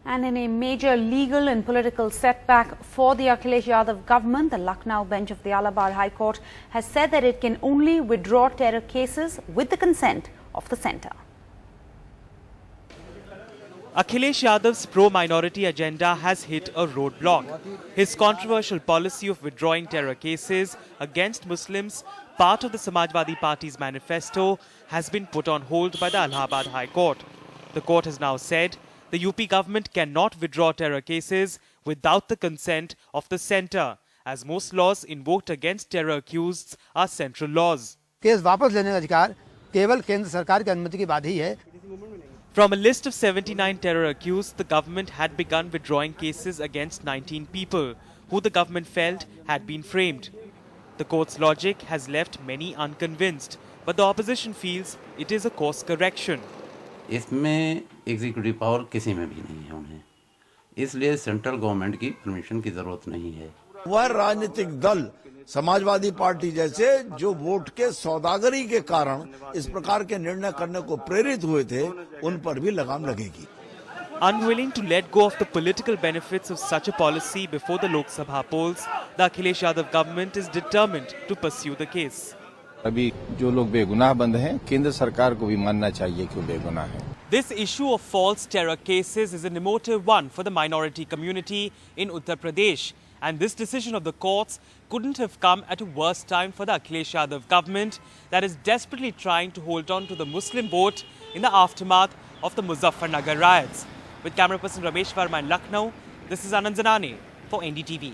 And in a major legal and political setback for the Akhilesh Yadav government, the Lucknow bench of the Allahabad High Court has said that it can only withdraw terror cases with the consent of the centre. Akhilesh Yadav's pro-minority agenda has hit a roadblock. His controversial policy of withdrawing terror cases against Muslims, part of the Samajwadi Party's manifesto, has been put on hold by the Allahabad High Court. The court has now said the UP government cannot withdraw terror cases without the consent of the centre, as most laws invoked against terror accused are central laws. Case वापस लेने का अधिकार केवल केंद्र सरकार की अनुमति के बाद ही है. From a list of 79 terror accused, the government had begun withdrawing cases against 19 people, who the government felt had been framed. The court's logic has left many unconvinced, but the opposition feels it is a course correction. इसमें executive power किसी में भी नहीं है उन्हें, इसलिए central government की permission की जरूरत नहीं है. वह राजनीतिक दल समाजवादी पार्टी जैसे जो वोट के सौदागरी के कारण इस प्रकार के निर्णय करने को प्रेरित हुए थे, उन पर भी लगाम लगेगी. Unwilling to let go of the political benefits of such a policy before the Lok Sabha polls, the Akhilesh Yadav government is determined to pursue the case. अभी जो लोग बेगुनाह बंद हैं, केंद्र सरकार को भी मानना चाहिए कि वो बेगुनाह है. This issue of false terror cases is an emotive one for the minority community in Uttar Pradesh, and this decision of the courts couldn't have come at a worse time for the Akhilesh Yadav government that is desperately trying to hold on to the Muslim vote in the aftermath of the Muzaffarnagar riots. With camera person Ramesh Verma in Lucknow, this is Anand Zanane for NDTV.